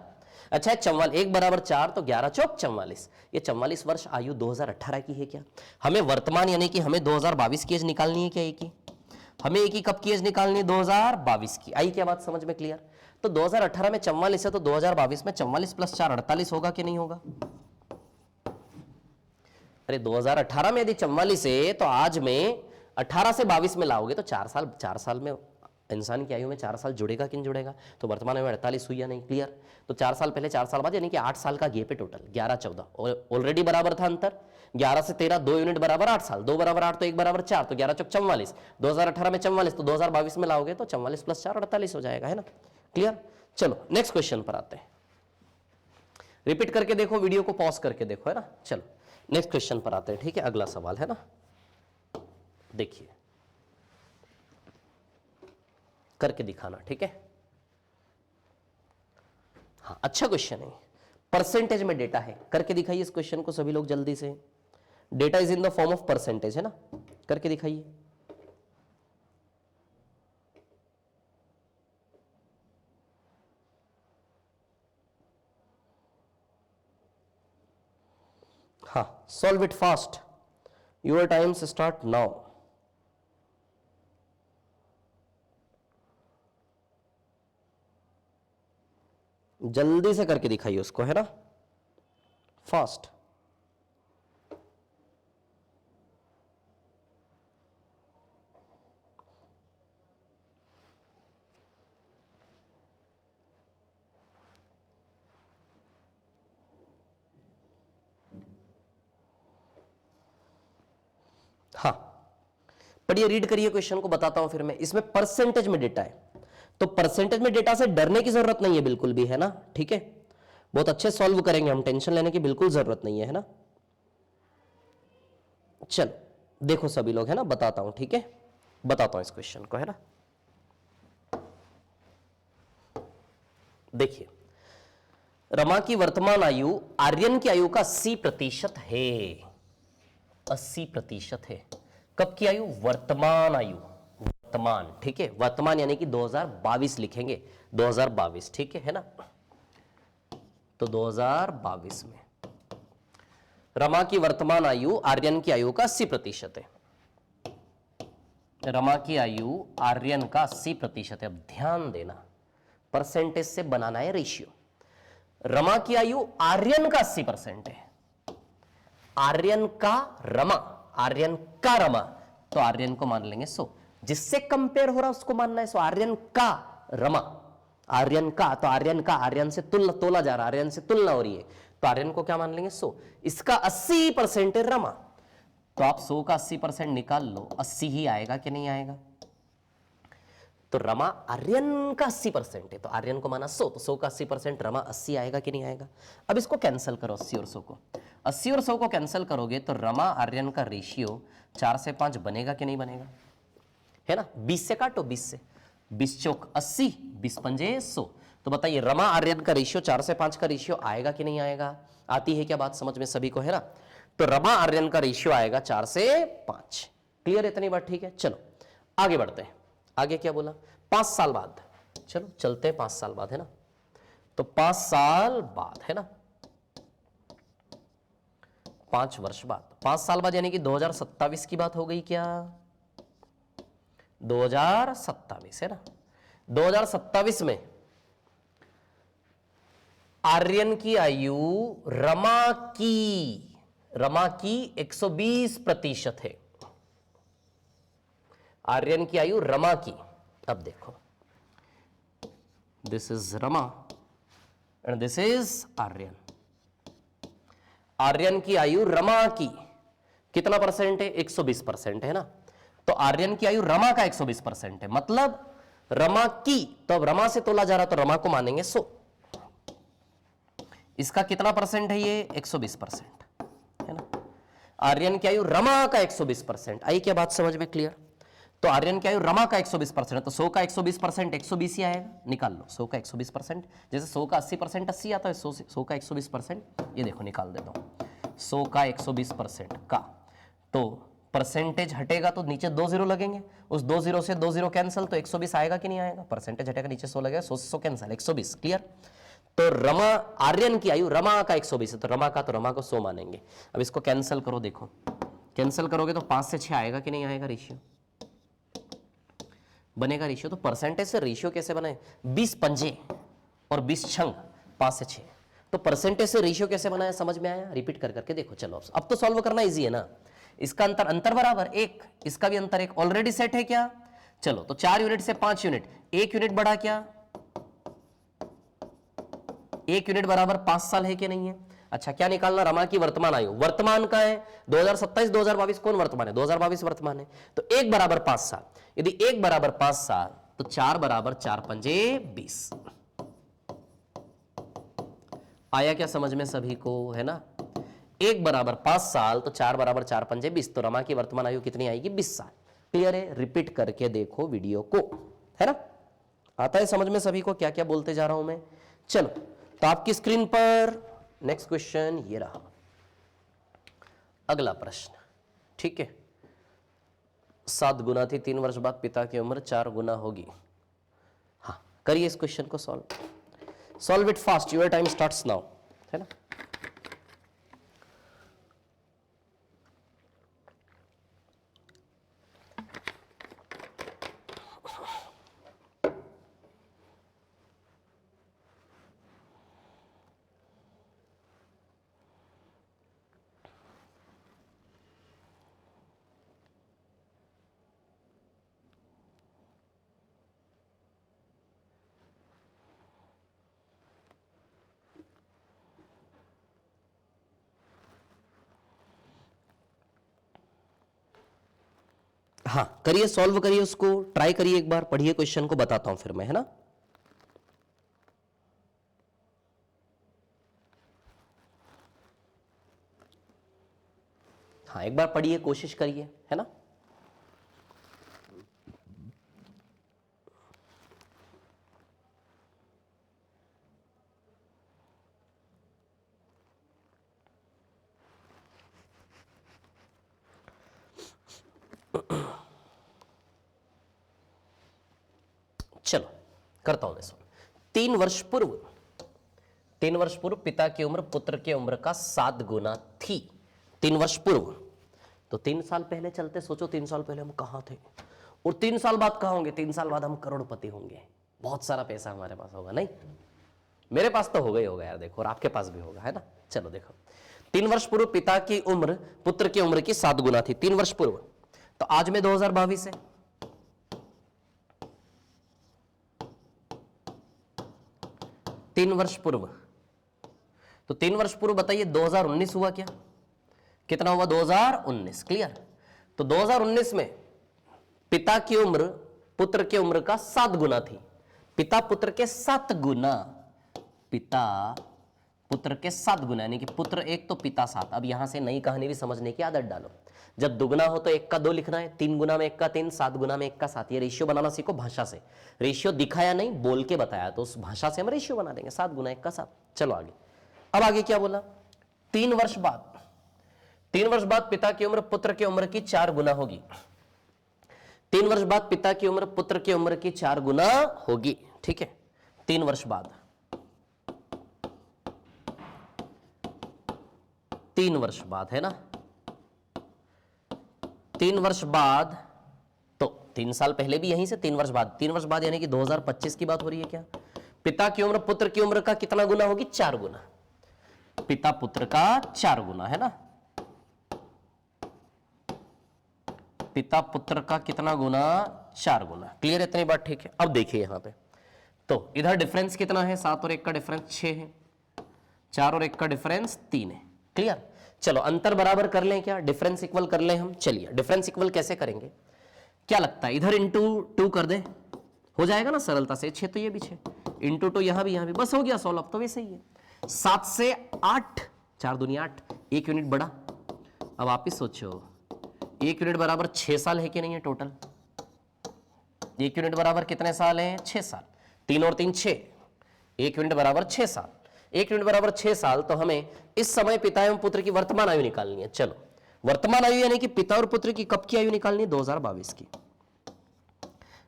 अच्छा, 1 बराबर 4, तो 11 चौक 44। ये 44 वर्ष आयु 2018 की है क्या? हमें वर्तमान यानी कि हमें 2022 की एज निकालनी है क्या? एक ही हमें एक ही कब की एज निकालनी है? 2022 की। आई क्या बात समझ में? क्लियर? तो 2018 में 44 है, तो 2022 में 44 + 4 48 होगा कि नहीं होगा? अरे 2018 में यदि 44 है, तो आज में 18 से 22 में लाओगे तो 4 साल में इंसान की आयु में 4 साल जुड़ेगा कि नहीं जुड़ेगा? तो वर्तमान में 48 हुई या नहीं? क्लियर? तो 4 साल पहले 4 साल बाद, यानी कि 8 साल का गेप है टोटल। 11-14 ऑलरेडी बराबर था अंतर। 11 से 13 2 यूनिट बराबर 8 साल, 2 बराबर 8 तो 1 बराबर 4, तो 11 चौक 44। 2018 में 44, तो 2022 में लाओगे तो 44 + 4 48 हो जाएगा, है ना। क्लियर? चलो नेक्स्ट क्वेश्चन पर आते हैं। रिपीट करके देखो, वीडियो को पॉज करके देखो, है ना। चलो नेक्स्ट क्वेश्चन पर आते हैं, ठीक है। अगला सवाल है ना, देखिए करके दिखाना, ठीक है। हाँ, अच्छा क्वेश्चन है, परसेंटेज में डेटा है। करके दिखाइए इस क्वेश्चन को सभी लोग जल्दी से। Data is in the form of percentage, है ना। करके दिखाइए। हाँ, solve it fast, your time's start now. जल्दी से करके दिखाइए उसको, है ना, फास्ट। हाँ, पढ़िए, रीड करिए क्वेश्चन को, बताता हूं फिर मैं। इसमें परसेंटेज में डेटा है, तो परसेंटेज में डेटा से डरने की जरूरत नहीं है बिल्कुल भी, है ना। ठीक है, बहुत अच्छे सॉल्व करेंगे हम, टेंशन लेने की बिल्कुल जरूरत नहीं है ना। चलो देखो सभी लोग, है ना, बताता हूं, ठीक है, बताता हूं इस क्वेश्चन को, है ना। देखिए, रमा की वर्तमान आयु आर्यन की आयु का 80% है। 80% है। कब की आयु? वर्तमान आयु, वर्तमान, ठीक है। वर्तमान यानी कि 2022 लिखेंगे, 2022, ठीक है ना। तो 2022 में रमा की वर्तमान आयु आर्यन की आयु का 80% है। रमा की आयु आर्यन का 80% है। अब ध्यान देना, परसेंटेज से बनाना है रेशियो। रमा की आयु आर्यन का 80% है। आर्यन का रमा, आर्यन का रमा, तो आर्यन को मान लेंगे 100। जिससे कंपेयर हो रहा उसको मानना है 100। आर्यन का रमा, आर्यन का, तो आर्यन का, आर्यन से तुलना, तोला जा रहा, आर्यन से तुलना हो रही है, तो आर्यन को क्या मान लेंगे 100। इसका 80% है रमा, तो आप 100 का 80% निकाल लो, 80 ही आएगा कि नहीं आएगा। तो रमा आर्यन का 80% है, तो आर्यन को माना 100, तो 100 का 80% रमा 80 आएगा कि नहीं आएगा। अब इसको कैंसिल करो, 80 और 100 को, 80 और 100 को कैंसिल करोगे तो रमा आर्यन का रेशियो 4 से 5 बनेगा कि नहीं बनेगा, है ना। 20 से काटो, 20 से, 20 चौक 80, 20 पंजे 100। तो बताइए रमा आर्यन का रेशियो 4 से 5 का रेशियो आएगा कि नहीं आएगा। आती है क्या बात समझ में सभी को, है ना। तो रमा आर्यन का रेशियो आएगा 4 से 5। क्लियर, इतनी बात ठीक है। चलो आगे बढ़ते हैं। आगे क्या बोला, 5 साल बाद, चलो चलते हैं 5 साल बाद, है ना। तो 5 साल बाद, है ना, 5 वर्ष बाद, 5 साल बाद यानी कि 2027 की बात हो गई क्या, 2027, है ना। 2027 में आर्यन की आयु रमा की 120% है। आर्यन की आयु रमा की, अब देखो this is Rama and this is Aryan. Aryan की आयु रमा की कितना परसेंट है, 120% है ना। तो आर्यन की आयु रमा का 120% है, मतलब रमा की, तो अब रमा से तोला जा रहा तो रमा को मानेंगे 100। इसका कितना परसेंट है ये, 120%, है ना। आर्यन की आयु रमा का 120%, आई क्या बात समझ में क्लियर। तो आर्यन की आयु रमा का 120%, तो 100 का 120% 120 ही आएगा, निकाल लो 100 का 120%। जैसे 100 का 80% 80 आता है, 100 का 120%, ये देखो निकाल देता हूं, 100 का 120% का, तो परसेंटेज हटेगा तो नीचे 2 जीरो लगेंगे, उस 2 जीरो से 2 जीरो कैंसिल, तो 120 आएगा कि नहीं आएगा। परसेंटेज हटेगा, नीचे 100 लगेगा, 100 से 100 कैंसिल, 120। क्लियर। तो रमा आर्यन की आयु रमा का 120 है, तो रमा को 100 मानेंगे। अब इसको कैंसिल करो, देखो कैंसिल करोगे तो 5 से 6 आएगा कि नहीं आएगा, रेशियो बनेगा रेशियो। तो परसेंटेज से रेशियो कैसे बनाए, 20 पंजे और 20 छंग, 5 से 6। तो परसेंटेज से रेशियो कैसे बनाया, समझ में आया। रिपीट कर करके देखो, चलो अब तो सॉल्व करना इजी है ना। इसका अंतर बराबर 1, इसका भी अंतर 1 ऑलरेडी सेट है क्या। चलो तो 4 यूनिट से 5 यूनिट, 1 यूनिट बढ़ा क्या, 1 यूनिट बराबर 5 साल है कि नहीं है। अच्छा क्या निकालना, रमा की वर्तमान आयु, वर्तमान का है 2027 2022, कौन वर्तमान है, 2022 वर्तमान है। तो 1 बराबर 5 साल, यदि 1 बराबर 5 साल तो 4 बराबर 4 पंजे 20। आया क्या समझ में सभी को, है ना। 1 बराबर 5 साल तो 4 बराबर 4 पंजे 20, तो रमा की वर्तमान आयु कितनी आएगी, 20 साल। क्लियर है, रिपीट करके देखो वीडियो को, है ना। आता है समझ में सभी को क्या क्या बोलते जा रहा हूं मैं। चलो तो आपकी स्क्रीन पर नेक्स्ट क्वेश्चन ये रहा, अगला प्रश्न, ठीक है। 7 गुना थी, 3 वर्ष बाद पिता की उम्र 4 गुना होगी। हाँ करिए इस क्वेश्चन को solve it fast, your time starts now, है ना। हाँ करिए, सॉल्व करिए, उसको ट्राई करिए एक बार, पढ़िए क्वेश्चन को, बताता हूं फिर मैं, है ना। हाँ एक बार पढ़िए, कोशिश करिए, है ना। चलो करता हूं मैं सॉल्व। 3 वर्ष पूर्व पिता की उम्र पुत्र की उम्र का 7 गुना थी। 3 वर्ष पूर्व, तो 3 साल पहले चलते, सोचो 3 साल पहले हम कहां थे, और 3 साल बाद कहां होंगे, 3 साल बाद हम करोड़पति होंगे, बहुत सारा पैसा हमारे पास होगा। नहीं, मेरे पास तो होगा ही होगा यार, देखो, और आपके पास भी होगा, है ना। चलो देखो, 3 वर्ष पूर्व पिता की उम्र पुत्र की उम्र की 7 गुना थी, 3 वर्ष पूर्व, तो आज में 2022 है, 3 वर्ष पूर्व तो 3 वर्ष पूर्व बताइए 2019 हुआ क्या, कितना हुआ 2019, क्लियर। तो 2019 में पिता की उम्र पुत्र की उम्र का 7 गुना थी, पिता पुत्र के 7 गुना, पिता पुत्र के 7 गुना, यानी कि पुत्र 1 तो पिता 7। अब यहां से नई कहानी भी समझने की आदत डालो, जब दुगना हो तो 1 का 2 लिखना है, 3 गुना में 1 का 3, 7 गुना में 1 का 7। ये रेशियो बनाना सीखो भाषा से, रेशियो दिखाया नहीं बोल के बताया, तो उस भाषा से हम रेशियो बना देंगे, 7 गुना 1 का 7। चलो आगे, अब आगे क्या बोला, 3 वर्ष बाद, 3 वर्ष बाद पिता की उम्र पुत्र की उम्र की 4 गुना होगी, 3 वर्ष बाद पिता की उम्र पुत्र की उम्र की 4 गुना होगी, ठीक है। 3 वर्ष बाद, 3 वर्ष बाद है ना, 3 वर्ष बाद, तो 3 साल पहले भी यहीं से 3 वर्ष बाद, 3 वर्ष बाद यानी कि 2025 की बात हो रही है क्या, पिता की उम्र पुत्र की उम्र का कितना गुना होगी, 4 गुना, पिता पुत्र का 4 गुना है ना, पिता पुत्र का कितना गुना, 4 गुना, क्लियर, इतनी बात ठीक है। अब देखिए यहां पे, तो इधर डिफरेंस कितना है, 7 और 1 का डिफरेंस 6 है, 4 और 1 का डिफरेंस 3 है, क्लियर। चलो अंतर बराबर कर लें क्या, डिफरेंस इक्वल कर लें हम, चलिए डिफरेंस इक्वल कैसे करेंगे, क्या लगता है, इधर इंटू 2 कर दें, हो जाएगा ना सरलता से, 6 तो ये भी 6, इंटू 2 यहां भी, बस हो गया सॉल्व। अब तो वैसे ही है, 7 से 8, 4 दूनी 8, 1 यूनिट बढ़ा। अब आप ही सोचो, 1 यूनिट बराबर 6 साल है कि नहीं है टोटल, 1 यूनिट बराबर कितने साल है, 6 साल, 3 और 3 6, 1 यूनिट बराबर 6 साल, 1 यूनिट बराबर 6 साल, तो हमें इस समय पिता एवं पुत्र की वर्तमान आयु निकालनी है। चलो वर्तमान आयु यानी कि पिता और पुत्र की कब की आयु निकालनी है, 2022 की,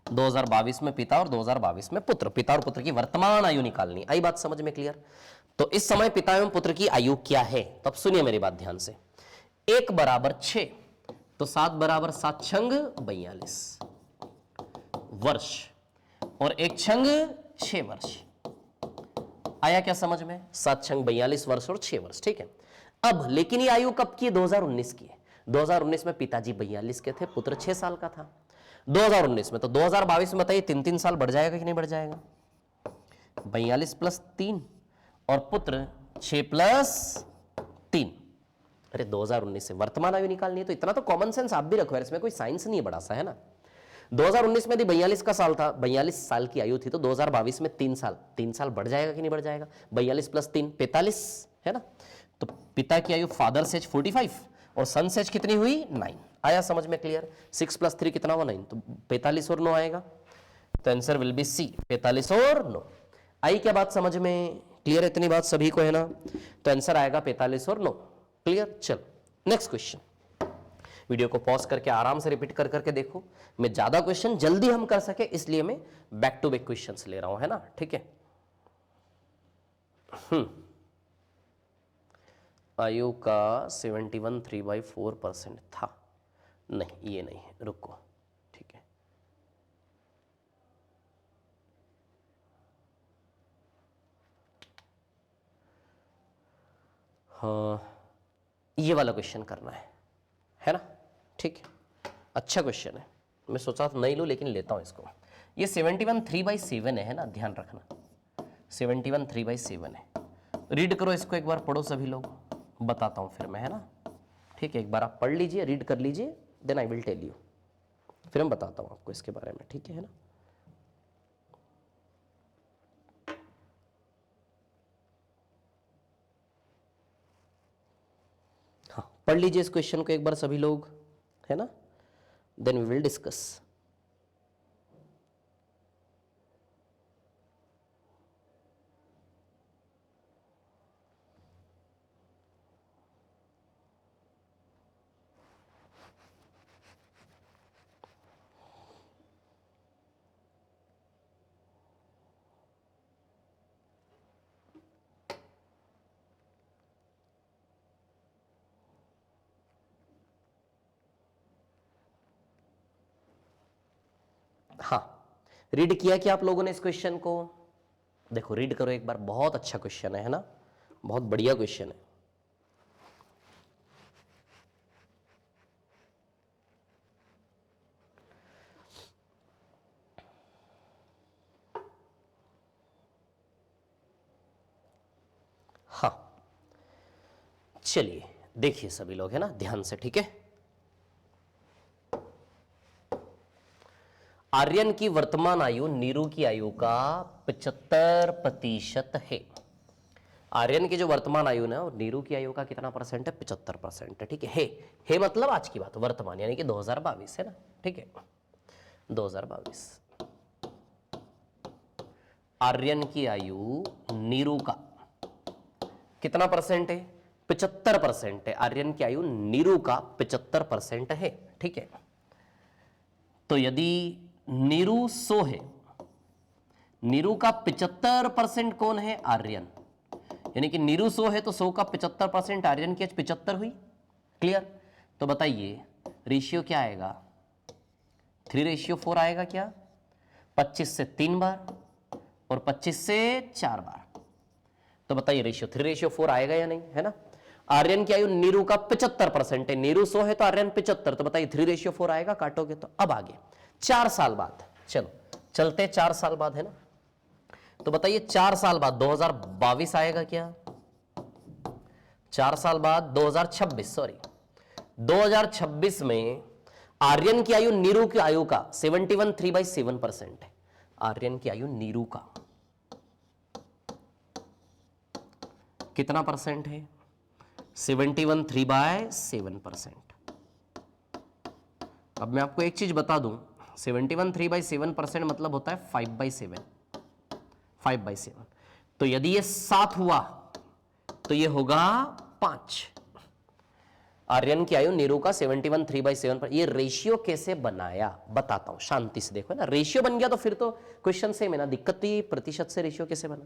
2022 में पिता और 2022 में पुत्र, पिता और पुत्र की वर्तमान आयु निकालनी, आई बात समझ में क्लियर। तो इस समय पिता एवं पुत्र की आयु क्या है, तब सुनिए मेरी बात ध्यान से, 1 बराबर 6, तो 7 बराबर 7 छंग 42 वर्ष, और 1 छंग 6 वर्ष, आया क्या समझ में, 7 छंग 42 वर्ष और 6 वर्ष, ठीक है। अब लेकिन ये आयु कब की है, 2019 की है, 2019 में पिताजी 42 के थे, पुत्र 6 साल का था 2019 में, तो 2022 में बताइए 3-3 साल बढ़ जाएगा कि नहीं बढ़ जाएगा, 42 प्लस 3 और पुत्र 6 प्लस 3, अरे 2019 से वर्तमान आयु निकालनी है, तो इतना तो कॉमन सेंस आप भी रखो यार, इसमें कोई साइंस नहीं है बड़ा सा, है ना। 2019 में यदि 42 का साल था, 42 साल की आयु थी, तो 2022 में 3 साल, 3 साल बढ़ जाएगा कि नहीं बढ़ जाएगा, 42 प्लस 3 45 है ना। तो पिता की आयु फादर सेज 45 और सन सेज कितनी हुई 9, आया समझ में क्लियर। 6 प्लस 3 कितना हुआ 9, तो 45 और 9 आएगा, तो आंसर विल बी सी, 45 और 9। आई क्या बात समझ में क्लियर, इतनी बात सभी को है ना, तो आंसर आएगा 45 और 9, क्लियर। चलो नेक्स्ट क्वेश्चन, वीडियो को पॉज करके आराम से रिपीट कर करके देखो, मैं ज्यादा क्वेश्चन जल्दी हम कर सके इसलिए मैं बैक टू बैक क्वेश्चंस ले रहा हूं, है ना, ठीक है। आयु का 71 3/4% था, नहीं ये नहीं है, रुको, ठीक है। हाँ ये वाला क्वेश्चन करना है ना, ठीक है, अच्छा क्वेश्चन है, मैं सोचा था नहीं लूँ लेकिन लेता हूँ इसको। ये 71 3/7 है ना, ध्यान रखना 71 3/7 है। रीड करो इसको एक बार, पढ़ो सभी लोग, बताता हूँ फिर मैं, है ना, ठीक है। एक बार आप पढ़ लीजिए, रीड कर लीजिए, then I will tell you, फिर मैं बताता हूँ आपको इसके बारे में, ठीक है ना। हाँ पढ़ लीजिए इस क्वेश्चन को एक बार सभी लोग, है ना, देन वी विल डिस्कस। हाँ रीड किया क्या आप लोगों ने इस क्वेश्चन को, देखो रीड करो एक बार, बहुत अच्छा क्वेश्चन है ना, बहुत बढ़िया क्वेश्चन है। हाँ चलिए देखिए सभी लोग, है ना, ध्यान से, ठीक है। आर्यन की वर्तमान आयु नीरू की आयु का 75% है। आर्यन की जो वर्तमान आयु है और नीरू की आयु का कितना परसेंट है? 75% है, ठीक है मतलब आज की बात, वर्तमान यानी कि 2022, है ना, ठीक है, 2022। आर्यन की आयु नीरू का कितना परसेंट है? 75% है। आर्यन की आयु नीरू का 75% है, ठीक है। तो यदि नीरू 100 है, नीरू का 75% कौन है? आर्यन। यानी कि नीरू 100 है तो 100 का 75% आर्यन की 75 हुई। क्लियर? तो बताइए रेशियो क्या आएगा? 3:4 आएगा क्या? 25 से 3 बार और 25 से 4 बार। तो बताइए रेशियो 3:4 आएगा या नहीं, है ना। आर्यन की आयु नीरू का 75% है, नीरू 100 है तो आर्यन 75, तो बताइए 3:4 आएगा, काटोगे तो। अब आगे 4 साल बाद, चलो चलते 4 साल बाद, है ना। तो बताइए 4 साल बाद 2022 आएगा क्या? 4 साल बाद 2026, सॉरी 2026 में आर्यन की आयु नीरू की आयु का 71 3/7% है। आर्यन की आयु नीरू का कितना परसेंट है? 71 3/7%। अब मैं आपको एक चीज बता दूं, 71 3/7% मतलब होता है 5/7, 5/7। तो यदि ये 7 हुआ तो ये होगा 5। आर्यन की आयु नीरू का 71 3/7 पर। ये रेशियो कैसे बनाया बताता हूं, शांति से देखो, है ना। रेशियो बन गया तो फिर तो क्वेश्चन सेम है ना, दिक्कत ही प्रतिशत से रेशियो कैसे बना।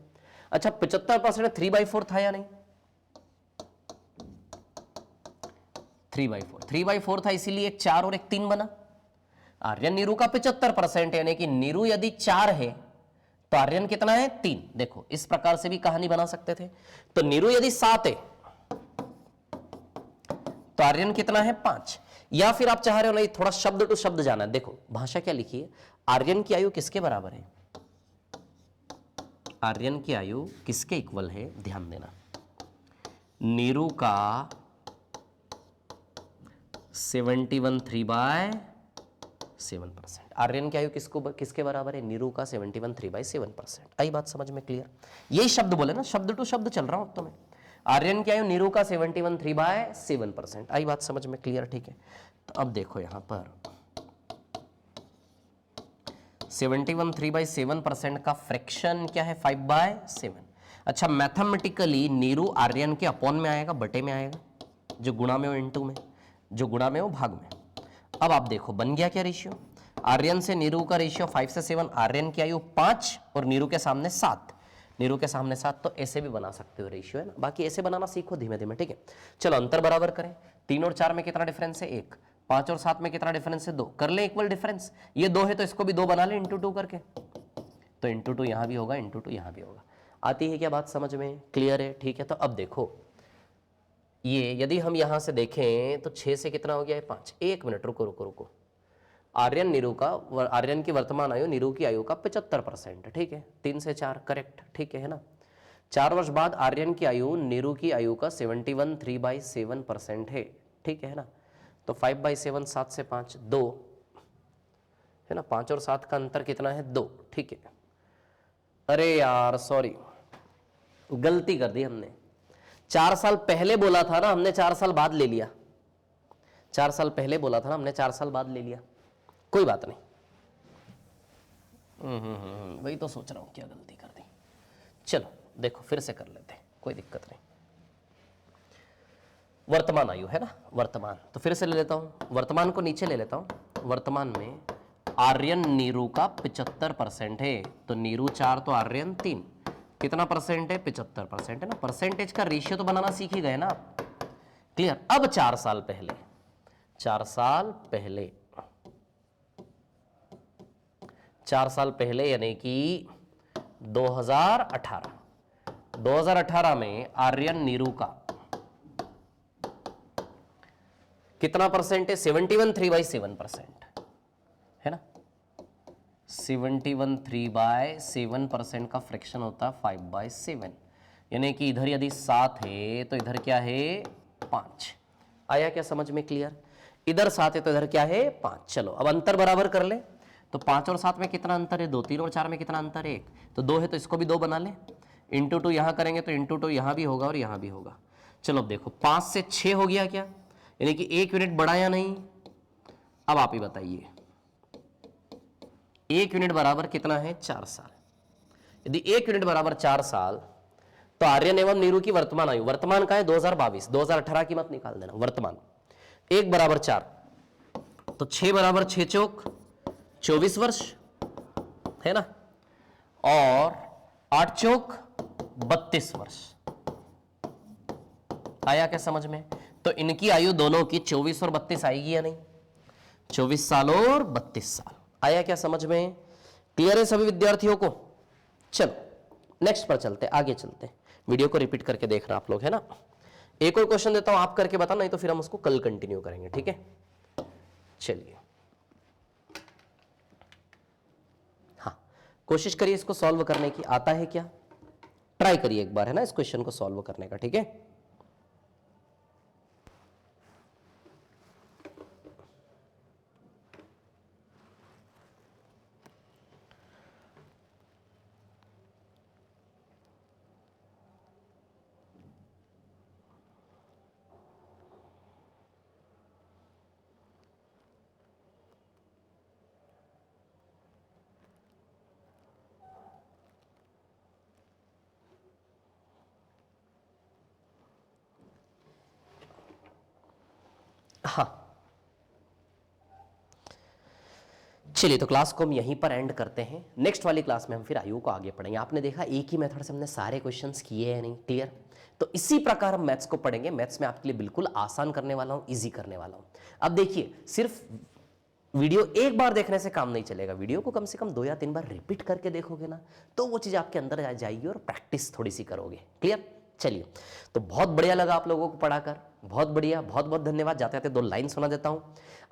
अच्छा 75% 3/4 था या नहीं? 3/4 था, इसीलिए एक 4 और एक 3 बना। आर्यन नीरू का 75% यानी कि नीरू यदि 4 है तो आर्यन कितना है? 3। देखो इस प्रकार से भी कहानी बना सकते थे। तो नीरू यदि 7 है तो आर्यन कितना है? 5। या फिर आप चाह रहे हो नहीं, थोड़ा शब्द टू शब्द जाना है। देखो भाषा क्या लिखी है, आर्यन की आयु किसके बराबर है? आर्यन की आयु किसके इक्वल है? ध्यान देना, नीरू का 71 3/7%। आर्यन की आयु किसके बराबर है? नीरू का 71 3/7%। आई बात समझ में? क्लियर? यही शब्द बोले ना, शब्द टू शब्द चल रहा हूं तो मैं। आर्यन की आयु नीरू का 71 3/7%। आई बात समझ में? क्लियर? ठीक है। तो अब देखो यहां पर 71 3/7% का फ्रैक्शन क्या है? 5/7। अच्छा मैथमेटिकली नीरू आर्यन के अपॉन में आएगा, बटे में आएगा, जो गुणा में हो इनटू में, जो गुणा में हो भाग में। अब आप देखो बन गया क्या रेशियो? आर्यन से नीरू का रेशियो 5 से 7, आर्यन की आयु 5 और नीरू के सामने 7, नीरू के सामने 7। तो ऐसे भी बना सकते हो रेशियो, है ना। बाकी ऐसे बनाना सीखो धीमे धीमे, ठीक है। चलो अंतर बराबर करें। 3 और 4 में कितना डिफरेंस है? 1। 5 और 7 में कितना डिफरेंस है? 2। कर ले इक्वल डिफरेंस। ये 2 है तो इसको भी 2 बना ले इंटू 2 करके। तो इंटू 2 यहां भी होगा, इंटू 2 यहां भी होगा। आती है क्या बात समझ में? क्लियर है? ठीक है। तो अब देखो ये यदि हम यहां से देखें तो 6 से कितना हो गया है? 5। 1 मिनट रुको रुको रुको। आर्यन नीरू का, आर्यन की वर्तमान आयु नीरू की आयु का 75%, ठीक है। 3 से 4 करेक्ट, ठीक है ना। 4 वर्ष बाद आर्यन की आयु नीरू की आयु का 71 3/7% है, ठीक है ना। तो 5/7, 7 से 5 2, है ना। 5 और 7 का अंतर कितना है? 2, ठीक है। अरे यार सॉरी, गलती कर दी हमने। 4 साल पहले बोला था ना हमने, 4 साल बाद ले लिया। 4 साल पहले बोला था ना हमने, 4 साल बाद ले लिया। कोई बात नहीं। वही तो सोच रहा हूं क्या गलती कर दी। चलो देखो फिर से कर लेते हैं, कोई दिक्कत नहीं। वर्तमान आयु है ना, वर्तमान, तो फिर से ले लेता हूं, वर्तमान को नीचे ले लेता हूं। वर्तमान में आर्यन नीरू का 75% है, तो नीरू 4 तो आर्यन 3। कितना परसेंट है? 75% है ना। परसेंटेज का रेशियो तो बनाना सीख ही गए ना आप। क्लियर? अब 4 साल पहले, 4 साल पहले, 4 साल पहले यानी कि 2018, 2018 में आर्यन नीरू का कितना परसेंट है? 71 3/7%, है ना। 71 3/7% का फ्रैक्शन होता है 5/7, यानी कि इधर यदि 7 है तो इधर क्या है? 5। आया क्या समझ में? क्लियर? इधर 7 है तो इधर क्या है 5। चलो अब अंतर बराबर कर ले। तो 5 और 7 में कितना अंतर है 2, 3 और 4 में कितना अंतर है 1, तो 2 है तो इसको भी 2 बना ले। इंटू 2 यहां करेंगे तो इंटू 2 यहां भी होगा और यहां भी होगा। चलो अब देखो 5 से 6 हो गया क्या, यानी कि 1 यूनिट बढ़ा या नहीं? अब आप ही बताइए 1 यूनिट बराबर कितना है 4 साल। यदि 1 यूनिट बराबर 4 साल तो आर्यन एवं नीरू की वर्तमान आयु, वर्तमान का है 2022, 2018 की मत निकाल देना, वर्तमान 1 बराबर 4, तो 6 बराबर 6 चौक 24 वर्ष है ना, और 8 चौक 32 वर्ष। आया क्या समझ में? तो इनकी आयु दोनों की 24 और 32 आएगी या नहीं? 24 साल और 32 साल। आया क्या समझ में? क्लियर है सभी विद्यार्थियों को? चलो नेक्स्ट पर चलते, आगे चलते। वीडियो को रिपीट करके देखना आप लोग, है ना। एक और क्वेश्चन देता हूं, आप करके बताना, नहीं तो फिर हम उसको कल कंटिन्यू करेंगे, ठीक है। चलिए हाँ, कोशिश करिए इसको सॉल्व करने की। आता है क्या? ट्राई करिए एक बार, है ना, इस क्वेश्चन को सॉल्व करने का, ठीक है। हाँ चलिए, तो क्लास को हम यहीं पर एंड करते हैं। नेक्स्ट वाली क्लास में हम फिर आयु को आगे पढ़ेंगे। आपने देखा एक ही मेथड से हमने सारे क्वेश्चंस किए हैं नहीं? क्लियर? तो इसी प्रकार हम मैथ्स को पढ़ेंगे। मैथ्स में आपके लिए बिल्कुल आसान करने वाला हूं, इजी करने वाला हूं। अब देखिए, सिर्फ वीडियो एक बार देखने से काम नहीं चलेगा। वीडियो को कम से कम 2 या 3 बार रिपीट करके देखोगे ना, तो वो चीज़ आपके अंदर आ जाएगी और प्रैक्टिस थोड़ी सी करोगे। क्लियर? चलिए, तो बहुत बढ़िया लगा आप लोगों को पढ़ाकर, बहुत बढ़िया, बहुत बहुत धन्यवाद। जाते जाते 2 लाइन सुना देता हूं।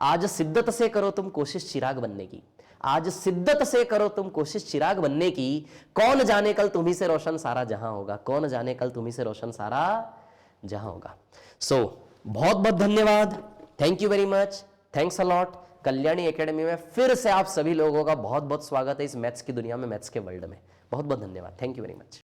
आज सिद्दत से करो तुम कोशिश चिराग बनने की, आज सिद्दत से करो तुम कोशिश चिराग बनने की, कौन जाने कल तुम्ही से रोशन सारा जहां होगा, कौन जाने कल तुम्ही से रोशन सारा जहां होगा। सो बहुत बहुत धन्यवाद, thank you very much, thanks a lot. Kalyani academy में फिर से आप सभी लोगों का बहुत बहुत स्वागत है इस मैथ्स की दुनिया में, मैथ्स के वर्ल्ड में। बहुत बहुत धन्यवाद, थैंक यू वेरी मच।